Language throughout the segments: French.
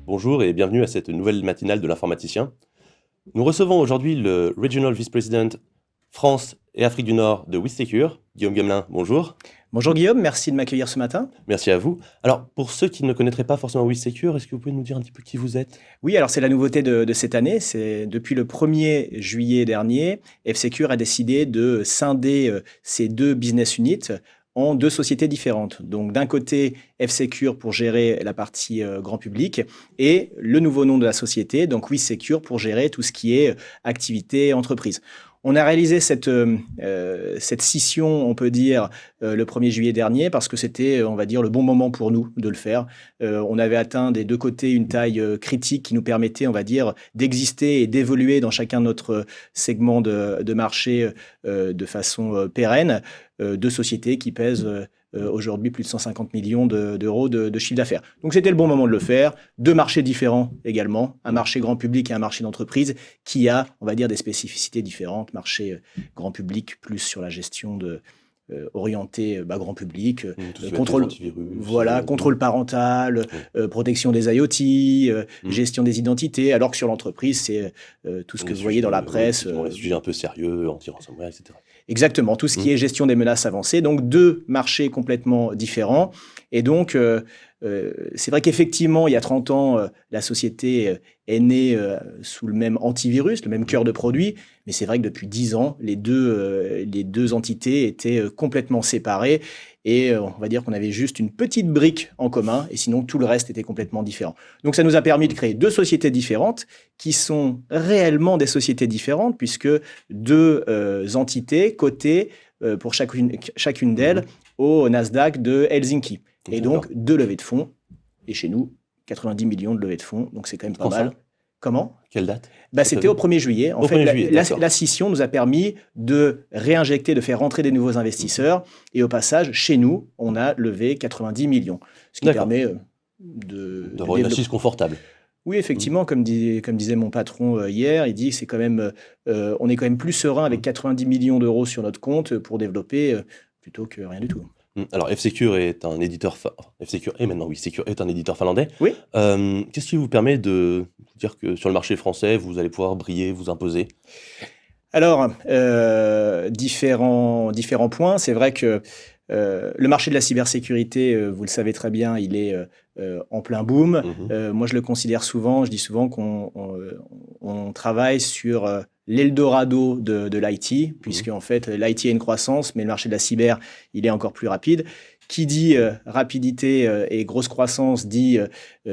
Bonjour et bienvenue à cette nouvelle matinale de l'informaticien. Nous recevons aujourd'hui le Regional Vice President France et Afrique du Nord de WithSecure, Guillaume Gamelin. Bonjour. Bonjour Guillaume, merci de m'accueillir ce matin. Merci à vous. Alors, pour ceux qui ne connaîtraient pas forcément WithSecure, est-ce que vous pouvez nous dire un petit peu qui vous êtes? Oui, alors c'est la nouveauté de cette année. C'est depuis le 1er juillet dernier, F-Secure a décidé de scinder ces deux business units en deux sociétés différentes. Donc d'un côté, F-Secure pour gérer la partie grand public et le nouveau nom de la société, donc WithSecure pour gérer tout ce qui est activité entreprise. On a réalisé cette scission, on peut dire, le 1er juillet dernier parce que c'était, on va dire, le bon moment pour nous de le faire. On avait atteint des deux côtés une taille critique qui nous permettait, on va dire, d'exister et d'évoluer dans chacun de notre segment de marché de façon pérenne. Deux sociétés qui pèsent aujourd'hui plus de 150 millions d'euros de chiffre d'affaires. Donc c'était le bon moment de le faire. Deux marchés différents également, un marché grand public et un marché d'entreprise qui a, on va dire, des spécificités différentes. Marché grand public plus sur la gestion orienté grand public, contrôle, contrôle parental, protection des IoT, gestion des identités, alors que sur l'entreprise, c'est tout ce que vous voyez dans la presse. Les sujets un peu sérieux, anti-ransomware, etc. Exactement, tout ce qui est gestion des menaces avancées. Donc, deux marchés complètement différents. Et donc, c'est vrai qu'effectivement, il y a 30 ans, la société est née sous le même antivirus, le même cœur de produit. Mais c'est vrai que depuis 10 ans, les deux entités étaient complètement séparées. Et on va dire qu'on avait juste une petite brique en commun, et sinon tout le reste était complètement différent. Donc ça nous a permis de créer deux sociétés différentes, qui sont réellement des sociétés différentes, puisque deux entités cotées pour chacune d'elles au Nasdaq de Helsinki. Et donc deux levées de fonds, et chez nous, 90 millions de levées de fonds, donc c'est quand même pas mal. Comment ? Quelle date ? C'était au 1er juillet. En fait, la scission nous a permis de réinjecter, de faire rentrer des nouveaux investisseurs. Et au passage, chez nous, on a levé 90 millions. Ce qui permet d'avoir une assise confortable. Oui, effectivement, comme disait mon patron hier, il dit que c'est quand même, on est quand même plus serein avec 90 millions d'euros sur notre compte pour développer plutôt que rien du tout. Alors, F-Secure est un éditeur, F-Secure et maintenant WithSecure est un éditeur finlandais. Oui. Qu'est-ce qui vous permet de dire que sur le marché français, vous allez pouvoir briller, vous imposer? Alors, différents points. C'est vrai que le marché de la cybersécurité, vous le savez très bien, il est en plein boom. Moi, je le considère souvent, je dis souvent qu'on travaille sur l'Eldorado de l'IT, puisque en fait, l'IT a une croissance, mais le marché de la cyber, il est encore plus rapide. Qui dit rapidité et grosse croissance dit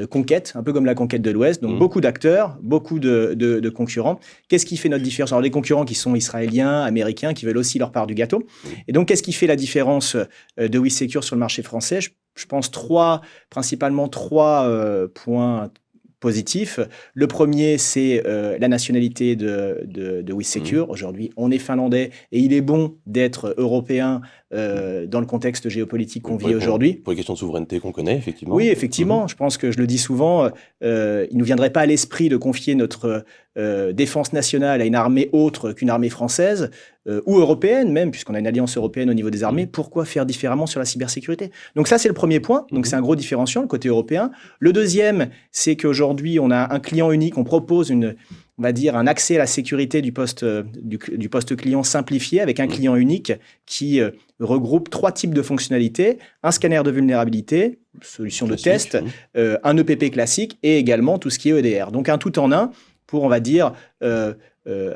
conquête, un peu comme la conquête de l'Ouest. Donc beaucoup d'acteurs, beaucoup de concurrents. Qu'est-ce qui fait notre différence? Alors des concurrents qui sont israéliens, américains, qui veulent aussi leur part du gâteau. Et donc qu'est-ce qui fait la différence de WithSecure sur le marché français? Je pense principalement trois points positifs. Le premier, c'est la nationalité de WithSecure. Aujourd'hui, on est finlandais et il est bon d'être européen dans le contexte géopolitique qu'on vit aujourd'hui. Pour les questions de souveraineté qu'on connaît, effectivement. Oui, effectivement. Je pense que je le dis souvent, il ne nous viendrait pas à l'esprit de confier notre défense nationale à une armée autre qu'une armée française ou européenne même, puisqu'on a une alliance européenne au niveau des armées. Pourquoi faire différemment sur la cybersécurité? Donc ça, c'est le premier point. Donc c'est un gros différenciant, le côté européen. Le deuxième, c'est qu'aujourd'hui, on a un client unique. On propose on va dire, un accès à la sécurité du poste client simplifié avec un client unique qui regroupe 3 types de fonctionnalités: un scanner de vulnérabilité, solution de test, un EPP classique et également tout ce qui est EDR. Donc un tout en un pour, on va dire,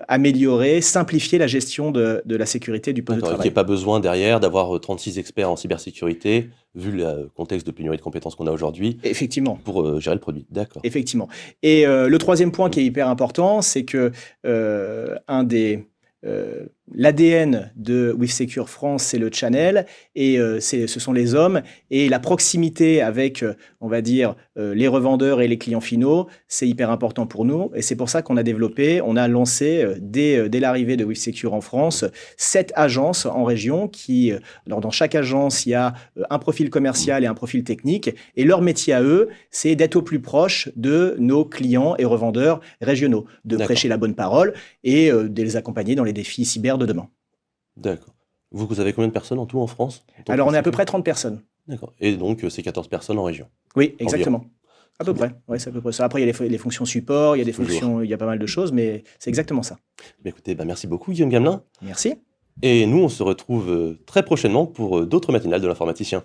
améliorer, simplifier la gestion de la sécurité du poste de travail. Il n'y a pas besoin derrière d'avoir 36 experts en cybersécurité, vu le contexte de pénurie de compétences qu'on a aujourd'hui. Effectivement. Pour gérer le produit. D'accord. Effectivement. Et le troisième point qui est hyper important, c'est que l'ADN de WithSecure France, c'est le channel et ce sont les hommes, et la proximité avec, on va dire, les revendeurs et les clients finaux, c'est hyper important pour nous, et c'est pour ça qu'on a lancé dès l'arrivée de WithSecure en France 7 agences en région qui, alors dans chaque agence, il y a un profil commercial et un profil technique, et leur métier à eux, c'est d'être au plus proche de nos clients et revendeurs régionaux, de prêcher la bonne parole et de les accompagner dans les défis cyber de demain. D'accord. Vous avez combien de personnes en tout en France? Alors, on est à peu près 30 personnes. D'accord. Et donc, c'est 14 personnes en région? Oui, exactement. À peu près, ouais, c'est à peu près ça. Après, il y a les fonctions support, il y a des Toujours. fonctions, il y a pas mal de choses, mais c'est exactement ça. Mais écoutez, merci beaucoup Guillaume Gamelin. Merci. Et nous, on se retrouve très prochainement pour d'autres matinales de l'informaticien.